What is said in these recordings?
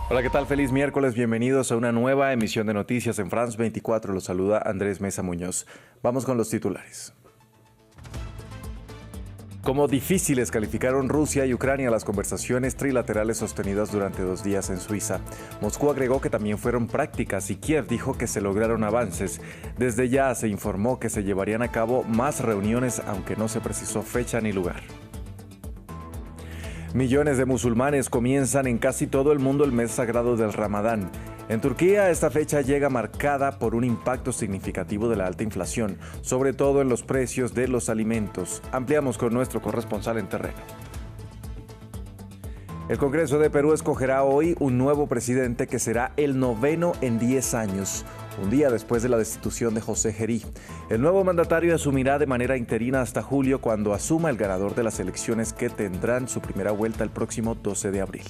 Hola, ¿qué tal? Feliz miércoles. Bienvenidos a una nueva emisión de noticias en France 24. Los saluda Andrés Mesa Muñoz. Vamos con los titulares. Como difíciles calificaron Rusia y Ucrania las conversaciones trilaterales sostenidas durante 2 días en Suiza. Moscú agregó que también fueron prácticas y Kiev dijo que se lograron avances. Desde ya se informó que se llevarían a cabo más reuniones, aunque no se precisó fecha ni lugar. Millones de musulmanes comienzan en casi todo el mundo el mes sagrado del Ramadán. En Turquía, esta fecha llega marcada por un impacto significativo de la alta inflación, sobre todo en los precios de los alimentos. Ampliamos con nuestro corresponsal en terreno. El Congreso de Perú escogerá hoy un nuevo presidente que será el 9º en 10 años, un día después de la destitución de José Gerí. El nuevo mandatario asumirá de manera interina hasta julio, cuando asuma el ganador de las elecciones que tendrán su primera vuelta el próximo 12 de abril.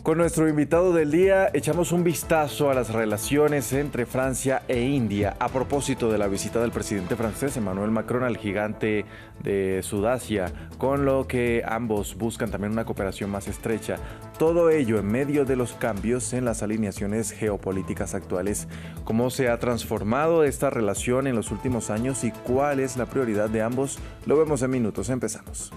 Con nuestro invitado del día echamos un vistazo a las relaciones entre Francia e India a propósito de la visita del presidente francés Emmanuel Macron al gigante de Sudasia, con lo que ambos buscan también una cooperación más estrecha. Todo ello en medio de los cambios en las alineaciones geopolíticas actuales. ¿Cómo se ha transformado esta relación en los últimos años y cuál es la prioridad de ambos? Lo vemos en minutos. Empezamos.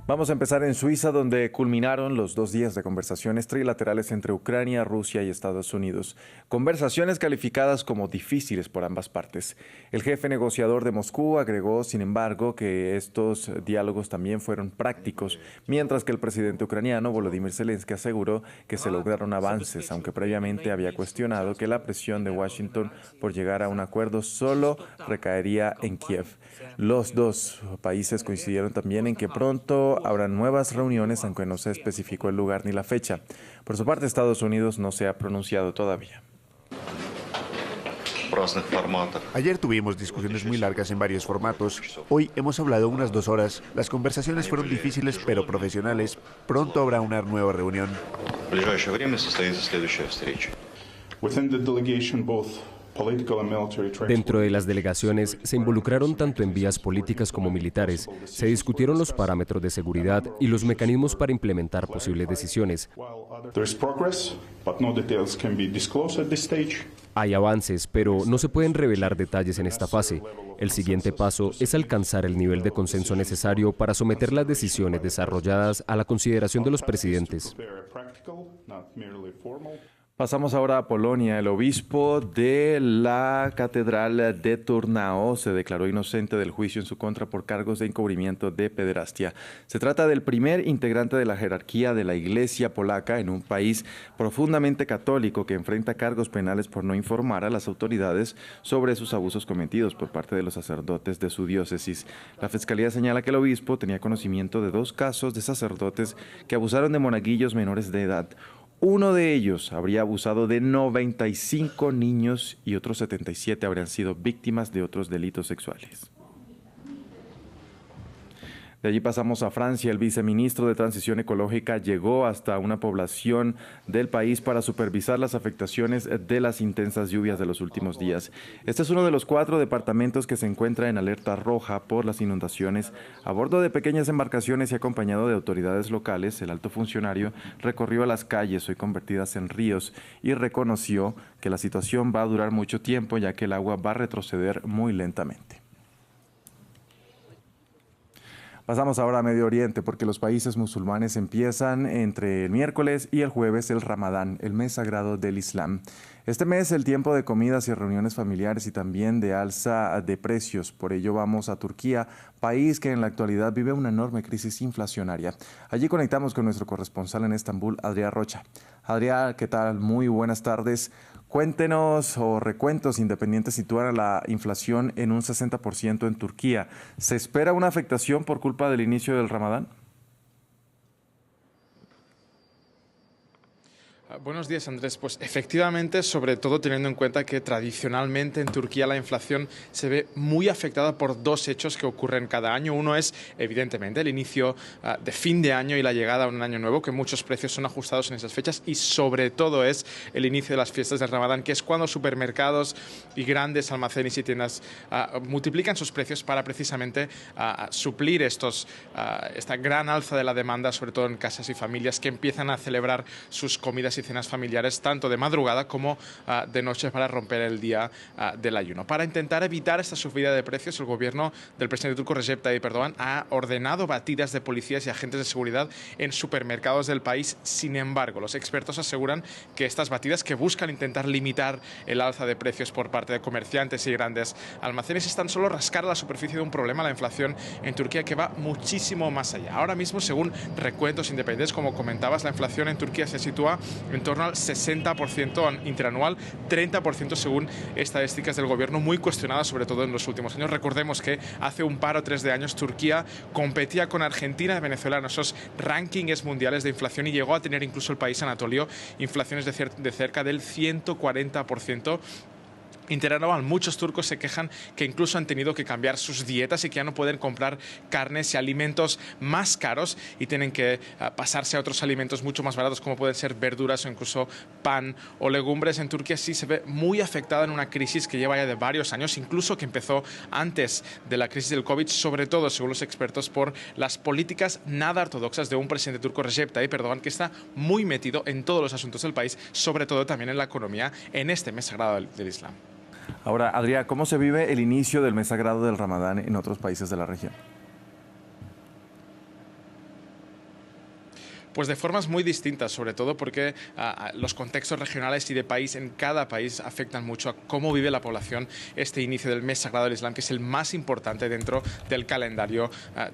Vamos a empezar en Suiza, donde culminaron los 2 días de conversaciones trilaterales entre Ucrania, Rusia y Estados Unidos. Conversaciones calificadas como difíciles por ambas partes. El jefe negociador de Moscú agregó, sin embargo, que estos diálogos también fueron prácticos, mientras que el presidente ucraniano, Volodymyr Zelensky, aseguró que se lograron avances, aunque previamente había cuestionado que la presión de Washington por llegar a un acuerdo solo recaería en Kiev. Los dos países coincidieron también en que pronto habrá nuevas reuniones, aunque no se especificó el lugar ni la fecha. Por su parte, Estados Unidos no se ha pronunciado todavía. Ayer tuvimos discusiones muy largas en varios formatos. Hoy hemos hablado unas 2 horas. Las conversaciones fueron difíciles pero profesionales. Pronto habrá una nueva reunión. Dentro de las delegaciones se involucraron tanto en vías políticas como militares. Se discutieron los parámetros de seguridad y los mecanismos para implementar posibles decisiones. Hay avances, pero no se pueden revelar detalles en esta fase. El siguiente paso es alcanzar el nivel de consenso necesario para someter las decisiones desarrolladas a la consideración de los presidentes. Pasamos ahora a Polonia. El obispo de la Catedral de Turnao se declaró inocente del juicio en su contra por cargos de encubrimiento de pederastia. Se trata del primer integrante de la jerarquía de la Iglesia polaca en un país profundamente católico que enfrenta cargos penales por no informar a las autoridades sobre sus abusos cometidos por parte de los sacerdotes de su diócesis. La fiscalía señala que el obispo tenía conocimiento de 2 casos de sacerdotes que abusaron de monaguillos menores de edad. Uno de ellos habría abusado de 95 niños y otros 77 habrían sido víctimas de otros delitos sexuales. De allí pasamos a Francia. El viceministro de Transición Ecológica llegó hasta una población del país para supervisar las afectaciones de las intensas lluvias de los últimos días. Este es uno de los 4 departamentos que se encuentra en alerta roja por las inundaciones. A bordo de pequeñas embarcaciones y acompañado de autoridades locales, el alto funcionario recorrió las calles hoy convertidas en ríos y reconoció que la situación va a durar mucho tiempo, ya que el agua va a retroceder muy lentamente. Pasamos ahora a Medio Oriente, porque los países musulmanes empiezan entre el miércoles y el jueves el Ramadán, el mes sagrado del Islam. Este mes es el tiempo de comidas y reuniones familiares y también de alza de precios. Por ello vamos a Turquía, país que en la actualidad vive una enorme crisis inflacionaria. Allí conectamos con nuestro corresponsal en Estambul, Adrián Rocha. Adrián, ¿qué tal? Muy buenas tardes. Cuéntenos, o recuentos independientes sitúan a la inflación en un 60% en Turquía. ¿Se espera una afectación por culpa del inicio del Ramadán? Buenos días, Andrés. Pues efectivamente, sobre todo teniendo en cuenta que tradicionalmente en Turquía la inflación se ve muy afectada por dos hechos que ocurren cada año. Uno es, evidentemente, el inicio de fin de año y la llegada a un año nuevo, que muchos precios son ajustados en esas fechas, y sobre todo es el inicio de las fiestas del Ramadán, que es cuando supermercados y grandes almacenes y tiendas multiplican sus precios para precisamente suplir esta gran alza de la demanda, sobre todo en casas y familias que empiezan a celebrar sus comidas y cenas familiares tanto de madrugada como de noche para romper el día del ayuno. Para intentar evitar esta subida de precios, el gobierno del presidente turco Recep Tayyip Erdogan ha ordenado batidas de policías y agentes de seguridad en supermercados del país. Sin embargo, los expertos aseguran que estas batidas, que buscan intentar limitar el alza de precios por parte de comerciantes y grandes almacenes, están solo rascar la superficie de un problema, la inflación en Turquía, que va muchísimo más allá. Ahora mismo, según recuentos independientes, como comentabas, la inflación en Turquía se sitúa en torno al 60% interanual, 30% según estadísticas del gobierno, muy cuestionadas sobre todo en los últimos años. Recordemos que hace un par o tres de años Turquía competía con Argentina y Venezuela en esos rankings mundiales de inflación y llegó a tener incluso el país anatolio inflaciones de cerca del 140%. Interanual. Muchos turcos se quejan que incluso han tenido que cambiar sus dietas y que ya no pueden comprar carnes y alimentos más caros y tienen que pasarse a otros alimentos mucho más baratos, como pueden ser verduras o incluso pan o legumbres. En Turquía sí se ve muy afectada en una crisis que lleva ya de varios años, incluso que empezó antes de la crisis del COVID, sobre todo, según los expertos, por las políticas nada ortodoxas de un presidente turco, Recep Tayyip Erdogan, que está muy metido en todos los asuntos del país, sobre todo también en la economía, en este mes sagrado del Islam. Ahora, Adrián, ¿cómo se vive el inicio del mes sagrado del Ramadán en otros países de la región? Pues de formas muy distintas, sobre todo porque los contextos regionales y de país en cada país afectan mucho a cómo vive la población este inicio del mes sagrado del Islam, que es el más importante dentro del calendario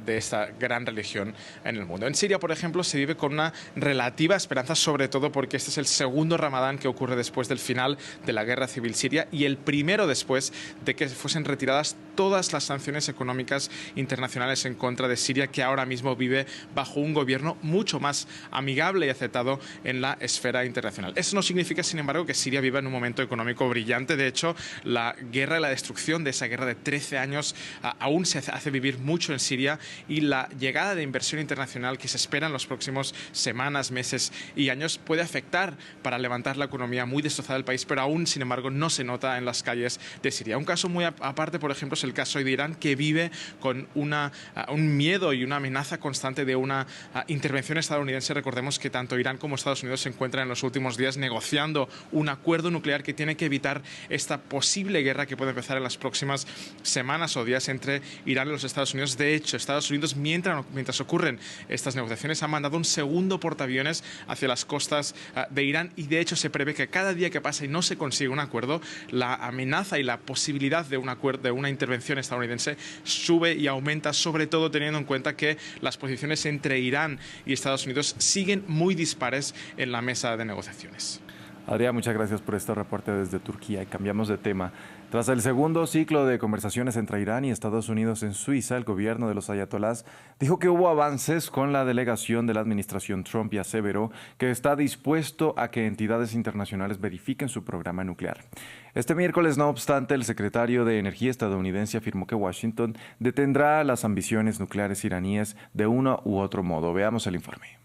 de esta gran religión en el mundo. En Siria, por ejemplo, se vive con una relativa esperanza, sobre todo porque este es el segundo Ramadán que ocurre después del final de la guerra civil siria y el primero después de que fuesen retiradas todas las sanciones económicas internacionales en contra de Siria, que ahora mismo vive bajo un gobierno mucho más amigable y aceptado en la esfera internacional. Eso no significa, sin embargo, que Siria viva en un momento económico brillante. De hecho, la guerra y la destrucción de esa guerra de 13 años aún se hace vivir mucho en Siria, y la llegada de inversión internacional que se espera en los próximos semanas, meses y años puede afectar para levantar la economía muy destrozada del país, pero aún, sin embargo, no se nota en las calles de Siria. Un caso muy aparte, por ejemplo, es el caso de Irán, que vive con un miedo y una amenaza constante de una intervención estadounidense. Recordemos que tanto Irán como Estados Unidos se encuentran en los últimos días negociando un acuerdo nuclear que tiene que evitar esta posible guerra que puede empezar en las próximas semanas o días entre Irán y los Estados Unidos. De hecho, Estados Unidos, mientras ocurren estas negociaciones, ha mandado un segundo portaaviones hacia las costas de Irán, y de hecho se prevé que cada día que pasa y no se consigue un acuerdo, la amenaza y la posibilidad de un acuerdo, de una intervención estadounidense, sube y aumenta, sobre todo teniendo en cuenta que las posiciones entre Irán y Estados Unidos siguen muy dispares en la mesa de negociaciones. Adrián, muchas gracias por este reporte desde Turquía, y cambiamos de tema. Tras el segundo ciclo de conversaciones entre Irán y Estados Unidos en Suiza, el gobierno de los ayatolás dijo que hubo avances con la delegación de la administración Trump y aseveró que está dispuesto a que entidades internacionales verifiquen su programa nuclear. Este miércoles, no obstante, el secretario de Energía estadounidense afirmó que Washington detendrá las ambiciones nucleares iraníes de uno u otro modo. Veamos el informe.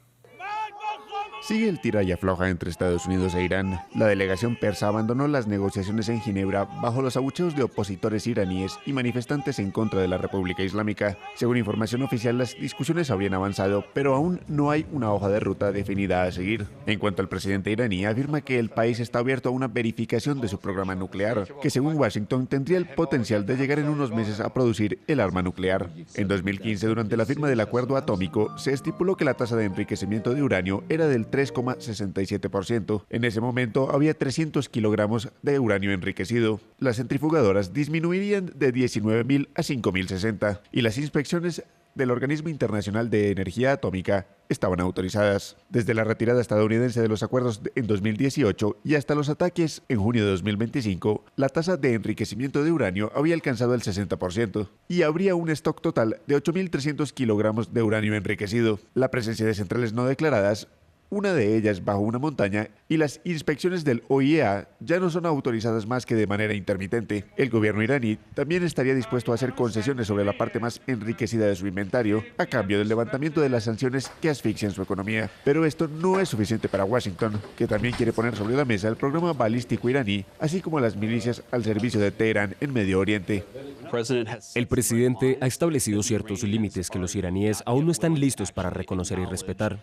Sigue el tira y afloja entre Estados Unidos e Irán. La delegación persa abandonó las negociaciones en Ginebra bajo los abucheos de opositores iraníes y manifestantes en contra de la República Islámica. Según información oficial, las discusiones habrían avanzado, pero aún no hay una hoja de ruta definida a seguir. En cuanto al presidente iraní, afirma que el país está abierto a una verificación de su programa nuclear, que según Washington tendría el potencial de llegar en unos meses a producir el arma nuclear. En 2015, durante la firma del acuerdo atómico, se estipuló que la tasa de enriquecimiento de uranio era del 3,67%. En ese momento había 300 kilogramos de uranio enriquecido. Las centrifugadoras disminuirían de 19.000 a 5.060 y las inspecciones del Organismo Internacional de Energía Atómica estaban autorizadas. Desde la retirada estadounidense de los acuerdos en 2018 y hasta los ataques en junio de 2025, la tasa de enriquecimiento de uranio había alcanzado el 60% y habría un stock total de 8.300 kilogramos de uranio enriquecido. La presencia de centrales no declaradas una de ellas bajo una montaña, y las inspecciones del OIEA ya no son autorizadas más que de manera intermitente. El gobierno iraní también estaría dispuesto a hacer concesiones sobre la parte más enriquecida de su inventario a cambio del levantamiento de las sanciones que asfixian su economía. Pero esto no es suficiente para Washington, que también quiere poner sobre la mesa el programa balístico iraní, así como las milicias al servicio de Teherán en Medio Oriente. El presidente ha establecido ciertos límites que los iraníes aún no están listos para reconocer y respetar.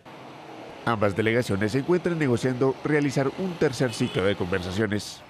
Ambas delegaciones se encuentran negociando realizar un tercer ciclo de conversaciones.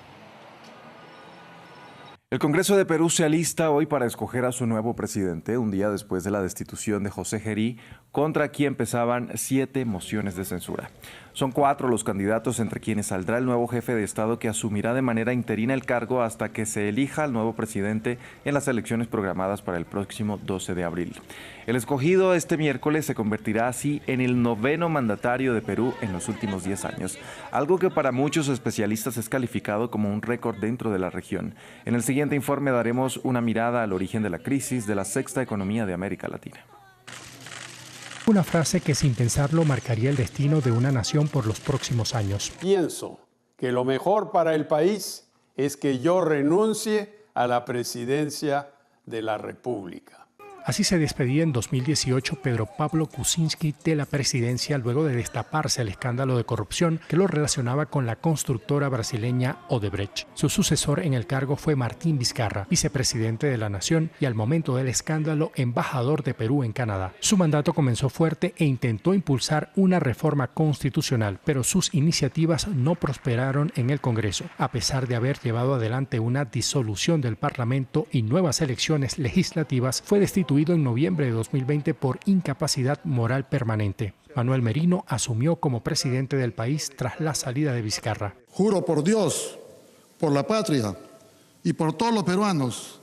El Congreso de Perú se alista hoy para escoger a su nuevo presidente, un día después de la destitución de José Gerí, contra quien pesaban 7 mociones de censura. Son 4 los candidatos entre quienes saldrá el nuevo jefe de Estado, que asumirá de manera interina el cargo hasta que se elija al nuevo presidente en las elecciones programadas para el próximo 12 de abril. El escogido este miércoles se convertirá así en el 9º mandatario de Perú en los últimos 10 años, algo que para muchos especialistas es calificado como un récord dentro de la región. En el siguiente informe daremos una mirada al origen de la crisis de la 6ª economía de América Latina. Una frase que sin pensarlo marcaría el destino de una nación por los próximos años. Pienso que lo mejor para el país es que yo renuncie a la presidencia de la República. Así se despedía en 2018 Pedro Pablo Kuczynski de la presidencia luego de destaparse el escándalo de corrupción que lo relacionaba con la constructora brasileña Odebrecht. Su sucesor en el cargo fue Martín Vizcarra, vicepresidente de la nación y al momento del escándalo embajador de Perú en Canadá. Su mandato comenzó fuerte e intentó impulsar una reforma constitucional, pero sus iniciativas no prosperaron en el Congreso, a pesar de haber llevado adelante una disolución del Parlamento y nuevas elecciones legislativas. Fue destituido en noviembre de 2020 por incapacidad moral permanente. Manuel Merino asumió como presidente del país tras la salida de Vizcarra. Juro por Dios, por la patria y por todos los peruanos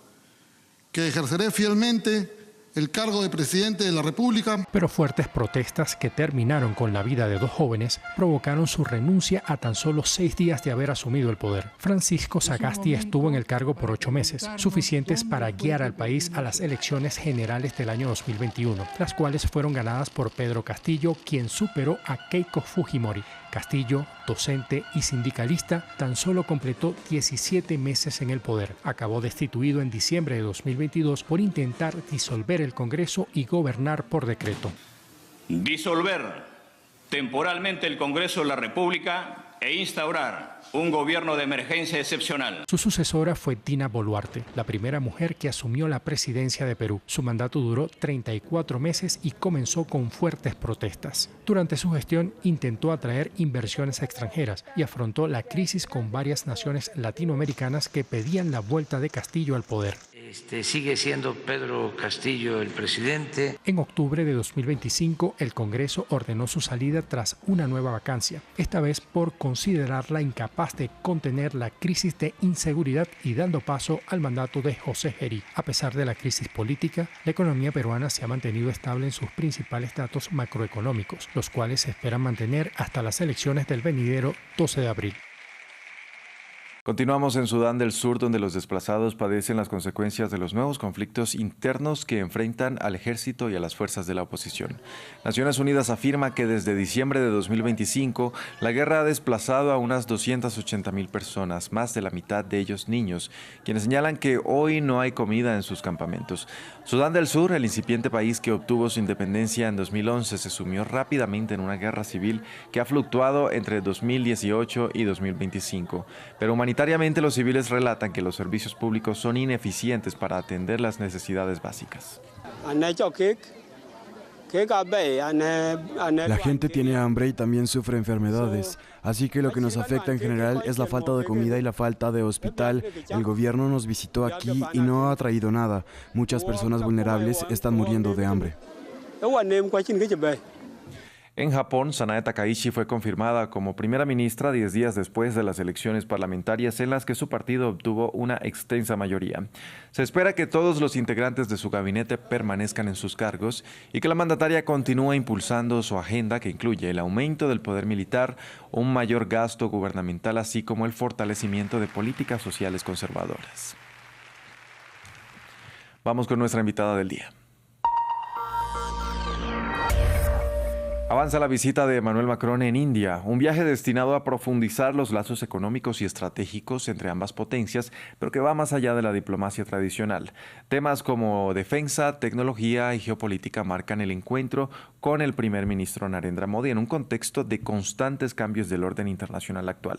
que ejerceré fielmente el cargo de presidente de la República. Pero fuertes protestas que terminaron con la vida de 2 jóvenes provocaron su renuncia a tan solo 6 días de haber asumido el poder. Francisco Sagasti estuvo en el cargo por 8 meses, suficientes para guiar al país a las elecciones generales del año 2021, las cuales fueron ganadas por Pedro Castillo, quien superó a Keiko Fujimori. Castillo, docente y sindicalista, tan solo completó 17 meses en el poder. Acabó destituido en diciembre de 2022 por intentar disolver el Congreso y gobernar por decreto. Disolver temporalmente el Congreso de la República e instaurar un gobierno de emergencia excepcional. Su sucesora fue Dina Boluarte, la primera mujer que asumió la presidencia de Perú. Su mandato duró 34 meses y comenzó con fuertes protestas. Durante su gestión intentó atraer inversiones extranjeras y afrontó la crisis con varias naciones latinoamericanas que pedían la vuelta de Castillo al poder. Sigue siendo Pedro Castillo el presidente. En octubre de 2025, el Congreso ordenó su salida tras una nueva vacancia, esta vez por considerarla incapaz de contener la crisis de inseguridad y dando paso al mandato de José Gerí. A pesar de la crisis política, la economía peruana se ha mantenido estable en sus principales datos macroeconómicos, los cuales se esperan mantener hasta las elecciones del venidero 12 de abril. Continuamos en Sudán del Sur, donde los desplazados padecen las consecuencias de los nuevos conflictos internos que enfrentan al ejército y a las fuerzas de la oposición. Naciones Unidas afirma que desde diciembre de 2025, la guerra ha desplazado a unas 280,000 personas, más de la mitad de ellos niños, quienes señalan que hoy no hay comida en sus campamentos. Sudán del Sur, el incipiente país que obtuvo su independencia en 2011, se sumió rápidamente en una guerra civil que ha fluctuado entre 2018 y 2025, pero humanitariamente los civiles relatan que los servicios públicos son ineficientes para atender las necesidades básicas. La gente tiene hambre y también sufre enfermedades, así que lo que nos afecta en general es la falta de comida y la falta de hospital. El gobierno nos visitó aquí y no ha traído nada. Muchas personas vulnerables están muriendo de hambre. En Japón, Sanae Takaichi fue confirmada como primera ministra 10 días después de las elecciones parlamentarias en las que su partido obtuvo una extensa mayoría. Se espera que todos los integrantes de su gabinete permanezcan en sus cargos y que la mandataria continúe impulsando su agenda, que incluye el aumento del poder militar, un mayor gasto gubernamental, así como el fortalecimiento de políticas sociales conservadoras. Vamos con nuestra invitada del día. Avanza la visita de Emmanuel Macron en India, un viaje destinado a profundizar los lazos económicos y estratégicos entre ambas potencias, pero que va más allá de la diplomacia tradicional. Temas como defensa, tecnología y geopolítica marcan el encuentro con el primer ministro Narendra Modi en un contexto de constantes cambios del orden internacional actual.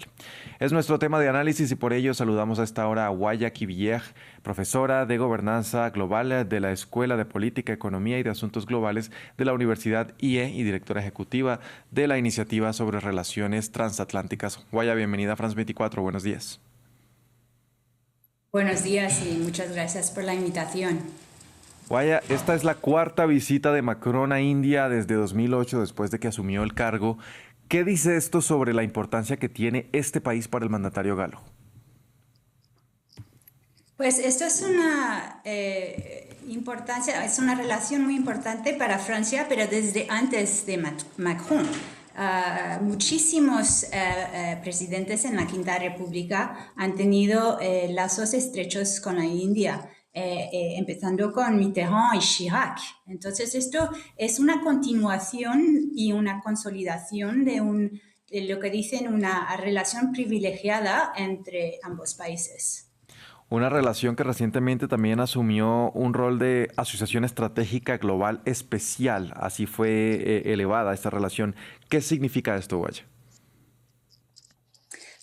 Es nuestro tema de análisis y por ello saludamos a esta hora a Waya Kiviyej, profesora de Gobernanza Global de la Escuela de Política, Economía y de Asuntos Globales de la Universidad IE y directora ejecutiva de la Iniciativa sobre Relaciones Transatlánticas. Waya, bienvenida a France 24. Buenos días. Buenos días y muchas gracias por la invitación. Waya, esta es la cuarta visita de Macron a India desde 2008, después de que asumió el cargo. ¿Qué dice esto sobre la importancia que tiene este país para el mandatario galo? Pues esto es una es una relación muy importante para Francia, pero desde antes de Macron. Muchísimos presidentes en la Quinta República han tenido lazos estrechos con la India, empezando con Mitterrand y Chirac. Entonces esto es una continuación y una consolidación de lo que dicen una relación privilegiada entre ambos países. Una relación que recientemente también asumió un rol de asociación estratégica global especial. Así fue elevada esta relación. ¿Qué significa esto, Waya?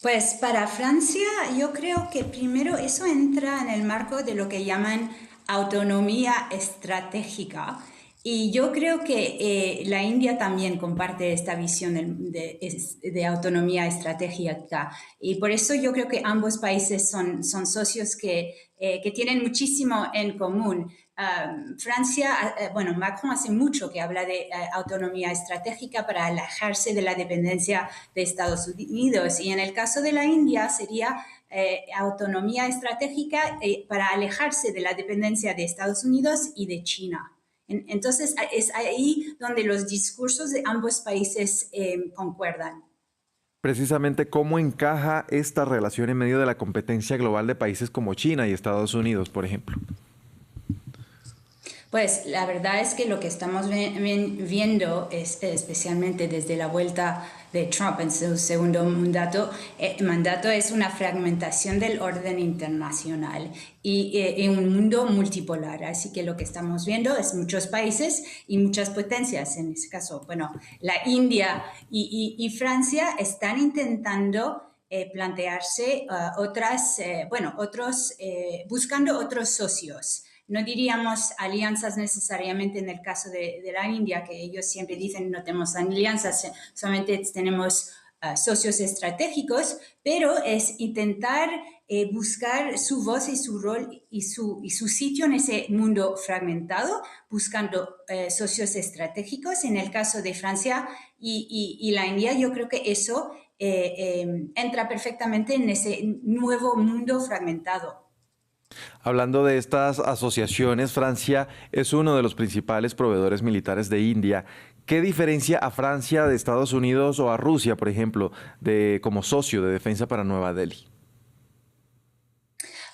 Pues para Francia yo creo que primero eso entra en el marco de lo que llaman autonomía estratégica. Y yo creo que la India también comparte esta visión de autonomía estratégica. Y por eso yo creo que ambos países son socios que tienen muchísimo en común. Macron hace mucho que habla de autonomía estratégica para alejarse de la dependencia de Estados Unidos. Y en el caso de la India sería autonomía estratégica para alejarse de la dependencia de Estados Unidos y de China. Entonces, es ahí donde los discursos de ambos países concuerdan. Precisamente, ¿cómo encaja esta relación en medio de la competencia global de países como China y Estados Unidos, por ejemplo? Pues la verdad es que lo que estamos viendo, especialmente desde la vuelta de Trump en su segundo mandato, es una fragmentación del orden internacional y en un mundo multipolar. Así que lo que estamos viendo es muchos países y muchas potencias. En este caso, la India y Francia están intentando plantearse buscando otros socios. No diríamos alianzas necesariamente en el caso de la India, que ellos siempre dicen no tenemos alianzas, solamente tenemos socios estratégicos, pero es intentar buscar su voz y su rol y su sitio en ese mundo fragmentado, buscando socios estratégicos. En el caso de Francia y la India, yo creo que eso entra perfectamente en ese nuevo mundo fragmentado. Hablando de estas asociaciones, Francia es uno de los principales proveedores militares de India. ¿Qué diferencia a Francia de Estados Unidos o a Rusia, por ejemplo, como socio de defensa para Nueva Delhi?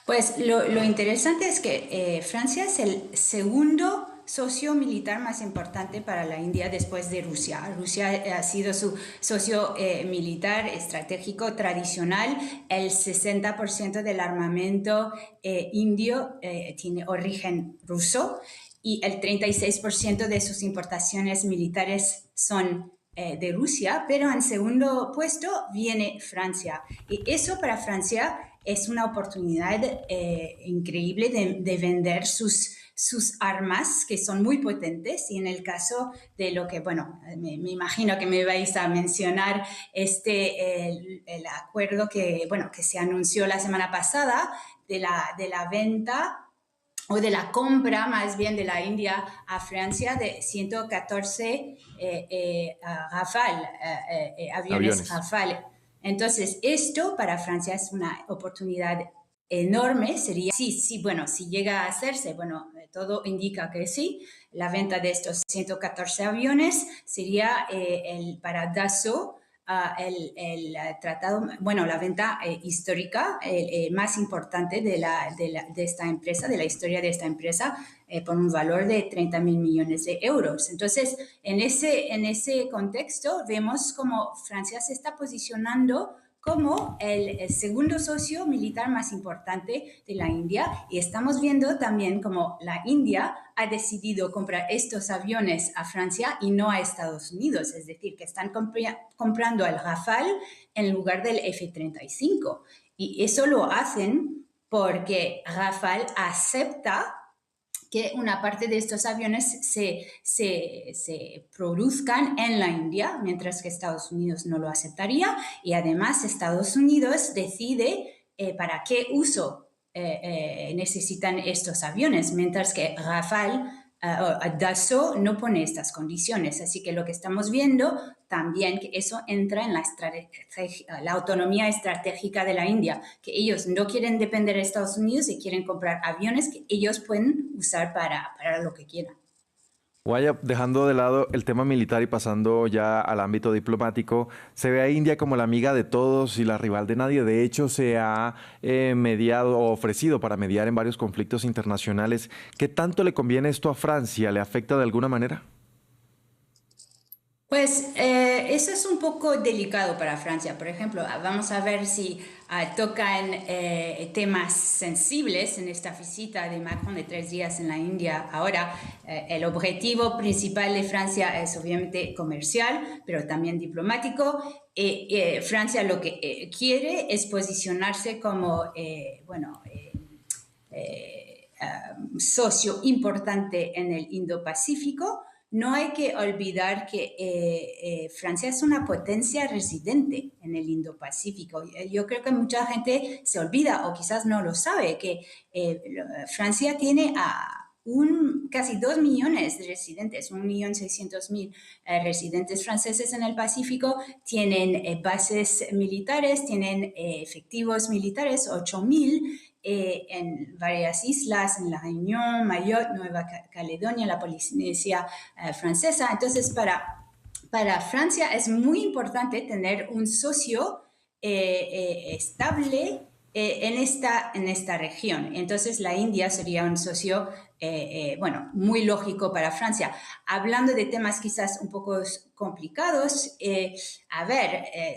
Pues lo interesante es que Francia es el segundo socio militar más importante para la India después de Rusia. Rusia ha sido su socio militar estratégico tradicional. El 60% del armamento indio tiene origen ruso y el 36% de sus importaciones militares son de Rusia, pero en segundo puesto viene Francia. Y eso para Francia es una oportunidad increíble de vender sus armas, que son muy potentes, y en el caso de lo que, me imagino que me vais a mencionar, el acuerdo que se anunció la semana pasada de la venta o de la compra, más bien, de la India a Francia de 114 aviones Rafale. Entonces, esto para Francia es una oportunidad enorme. Sería, si llega a hacerse, todo indica que sí, la venta de estos 114 aviones sería para Dassault el tratado, bueno, la venta histórica más importante de esta empresa, de la historia de esta empresa, por un valor de 30.000 millones de euros. Entonces, en ese contexto, vemos cómo Francia se está posicionando como el segundo socio militar más importante de la India, y estamos viendo también cómo la India ha decidido comprar estos aviones a Francia y no a Estados Unidos, es decir, que están comprando el Rafale en lugar del F-35. Y eso lo hacen porque Rafale acepta que una parte de estos aviones se produzcan en la India, mientras que Estados Unidos no lo aceptaría, y además Estados Unidos decide para qué uso necesitan estos aviones, mientras que Rafale, Dassault no pone estas condiciones. Así que lo que estamos viendo también, que eso entra en la autonomía estratégica de la India, que ellos no quieren depender de Estados Unidos y quieren comprar aviones que ellos pueden usar para lo que quieran. Guaya, dejando de lado el tema militar y pasando ya al ámbito diplomático, se ve a India como la amiga de todos y la rival de nadie. De hecho, se ha mediado o ofrecido para mediar en varios conflictos internacionales. ¿Qué tanto le conviene esto a Francia? ¿Le afecta de alguna manera? Pues eso es un poco delicado para Francia. Por ejemplo, vamos a ver si tocan temas sensibles en esta visita de Macron de 3 días en la India. Ahora, el objetivo principal de Francia es obviamente comercial, pero también diplomático. Francia lo que quiere es posicionarse como, socio importante en el Indo-Pacífico. No hay que olvidar que Francia es una potencia residente en el Indo-Pacífico. Yo creo que mucha gente se olvida o quizás no lo sabe, que Francia tiene casi 2 millones de residentes, 1.600.000 residentes franceses en el Pacífico, tienen bases militares, tienen efectivos militares, 8.000, en varias islas, en La Réunion, Mayotte, Nueva Caledonia, la Polinesia francesa. Entonces, para Francia es muy importante tener un socio estable en esta región. Entonces, la India sería un socio muy lógico para Francia. Hablando de temas quizás un poco complicados,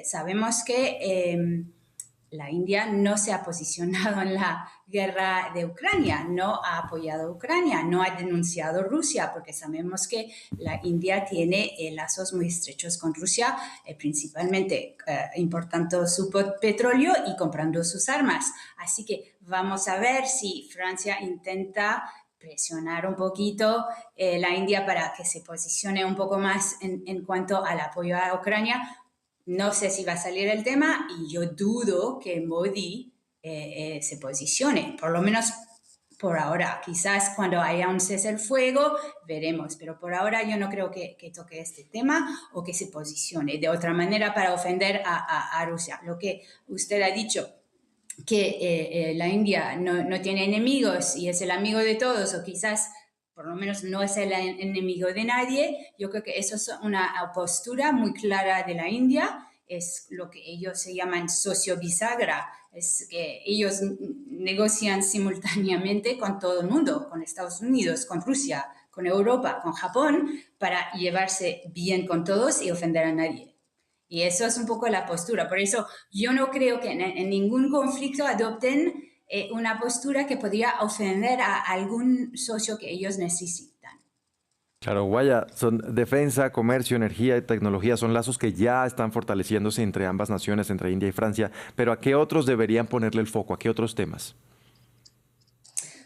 sabemos que la India no se ha posicionado en la guerra de Ucrania, no ha apoyado a Ucrania, no ha denunciado a Rusia, porque sabemos que la India tiene lazos muy estrechos con Rusia, principalmente importando su petróleo y comprando sus armas. Así que vamos a ver si Francia intenta presionar un poquito la India para que se posicione un poco más en cuanto al apoyo a Ucrania. No sé si va a salir el tema y yo dudo que Modi se posicione, por lo menos por ahora. Quizás cuando haya un cese el fuego veremos, pero por ahora yo no creo que toque este tema o que se posicione de otra manera para ofender a Rusia. Lo que usted ha dicho, que la India no tiene enemigos y es el amigo de todos, o quizás por lo menos no es el enemigo de nadie. Yo creo que eso es una postura muy clara de la India, es lo que ellos se llaman socio bisagra, es que ellos negocian simultáneamente con todo el mundo, con Estados Unidos, con Rusia, con Europa, con Japón, para llevarse bien con todos y ofender a nadie. Y eso es un poco la postura. Por eso yo no creo que en ningún conflicto adopten una postura que podría ofender a algún socio que ellos necesitan. Claro, Guaya, son defensa, comercio, energía y tecnología, son lazos que ya están fortaleciéndose entre ambas naciones, entre India y Francia, pero ¿a qué otros deberían ponerle el foco? ¿A qué otros temas?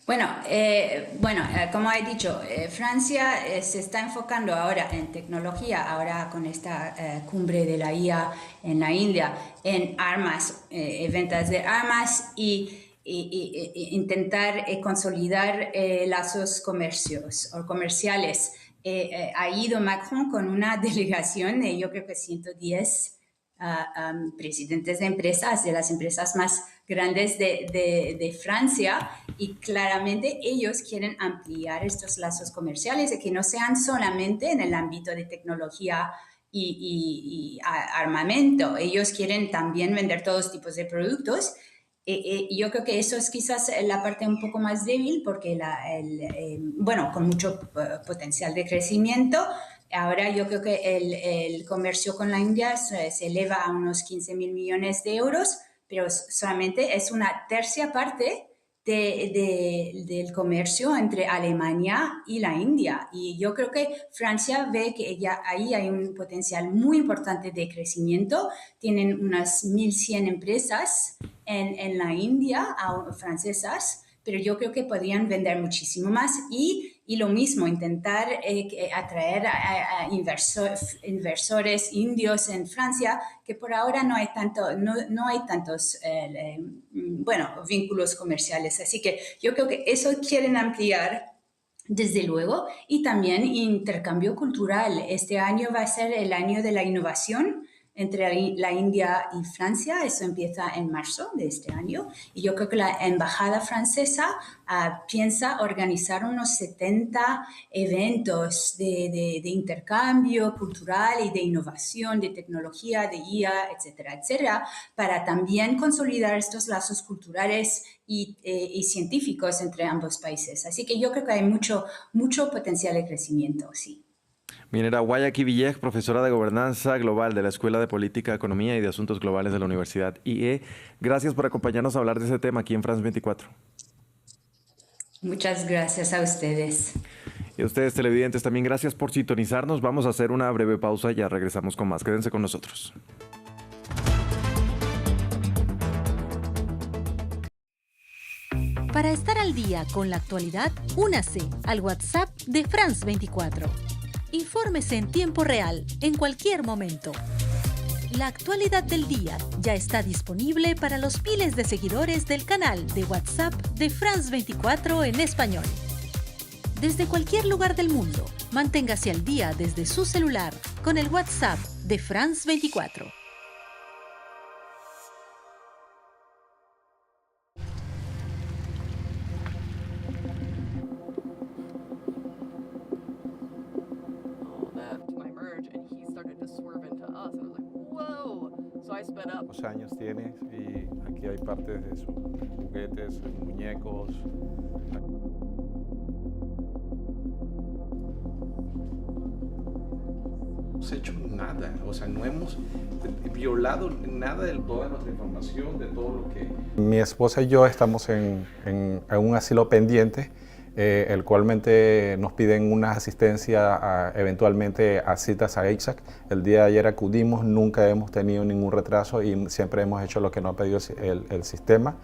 Bueno, como he dicho, Francia se está enfocando ahora en tecnología, ahora con esta cumbre de la IA en la India, en armas, ventas de armas y intentar consolidar lazos comerciales. Ha ido Macron con una delegación de yo creo que 110 presidentes de empresas, de las empresas más grandes de Francia, y claramente ellos quieren ampliar estos lazos comerciales y que no sean solamente en el ámbito de tecnología armamento. Ellos quieren también vender todos tipos de productos. Yo creo que eso es quizás la parte un poco más débil porque con mucho potencial de crecimiento. Ahora yo creo que el comercio con la India se eleva a unos 15.000 millones de euros, pero solamente es una tercia parte del comercio entre Alemania y la India. Y yo creo que Francia ve que ahí hay un potencial muy importante de crecimiento. Tienen unas 1.100 empresas en la India, francesas, pero yo creo que podrían vender muchísimo más y lo mismo, intentar atraer a inversores indios en Francia, que por ahora no hay tantos vínculos comerciales. Así que yo creo que eso quieren ampliar desde luego, y también intercambio cultural. Este año va a ser el año de la innovación entre la India y Francia. Eso empieza en marzo de este año y yo creo que la embajada francesa piensa organizar unos 70 eventos de intercambio cultural y de innovación, de tecnología, de IA, etcétera, etcétera, para también consolidar estos lazos culturales y científicos entre ambos países. Así que yo creo que hay mucho potencial de crecimiento, sí. Minera Guayaki Villeg, profesora de Gobernanza Global de la Escuela de Política, Economía y de Asuntos Globales de la Universidad IE. Gracias por acompañarnos a hablar de ese tema aquí en France 24. Muchas gracias a ustedes. Y a ustedes, televidentes, también gracias por sintonizarnos. Vamos a hacer una breve pausa y ya regresamos con más. Quédense con nosotros. Para estar al día con la actualidad, únase al WhatsApp de France 24. Infórmese en tiempo real, en cualquier momento. La actualidad del día ya está disponible para los miles de seguidores del canal de WhatsApp de France 24 en español. Desde cualquier lugar del mundo, manténgase al día desde su celular con el WhatsApp de France 24. ¿Cuántos años tienes? Y aquí hay partes de sus juguetes, sus muñecos. No hemos hecho nada, o sea, no hemos violado nada de toda nuestra información, de todo lo que... Mi esposa y yo estamos en un asilo pendiente, el cual nos piden una asistencia eventualmente a citas a EISAC. El día de ayer acudimos, nunca hemos tenido ningún retraso y siempre hemos hecho lo que nos ha pedido el sistema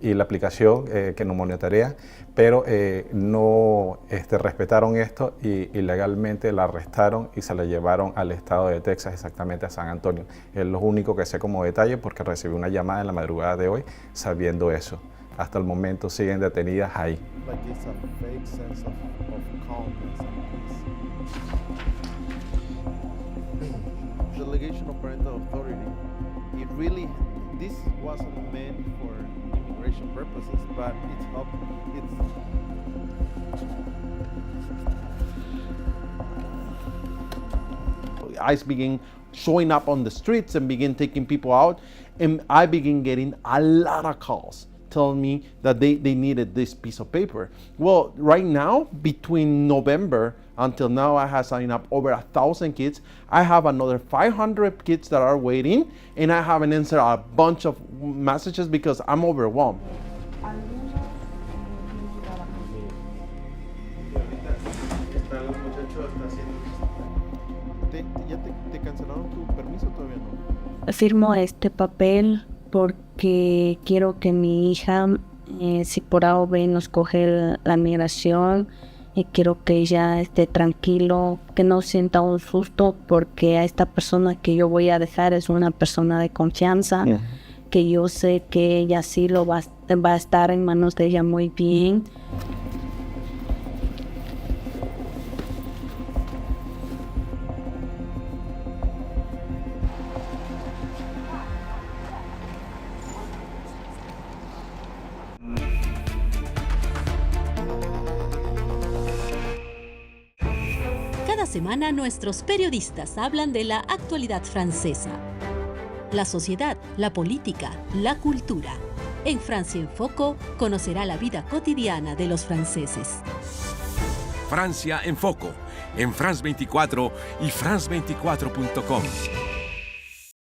y la aplicación que nos monitorea, pero no respetaron esto y ilegalmente la arrestaron y se la llevaron al estado de Texas, exactamente a San Antonio. Es lo único que sé como detalle porque recibí una llamada en la madrugada de hoy sabiendo eso. Hasta el momento siguen detenidas ahí. Delegation of parental authority, this wasn't meant for immigration purposes, but ICE began showing up on the streets and began taking people out, and I began getting a lot of calls telling me that they needed this piece of paper. Well, right now, between November until now, I have signed up over 1,000 kids. I have another 500 kids that are waiting, and I haven't answered a bunch of messages because I'm overwhelmed. ¿Te cancelaron tu permiso o todavía no? Firmo este papel porque quiero que mi hija, si por A o B nos coge la migración, quiero que ella esté tranquilo, que no sienta un susto, porque a esta persona que yo voy a dejar es una persona de confianza, que yo sé que ella sí lo va a estar en manos de ella muy bien. Cada semana nuestros periodistas hablan de la actualidad francesa, la sociedad, la política, la cultura. En Francia en Foco conocerá la vida cotidiana de los franceses. Francia en Foco, en France 24 y France24.com.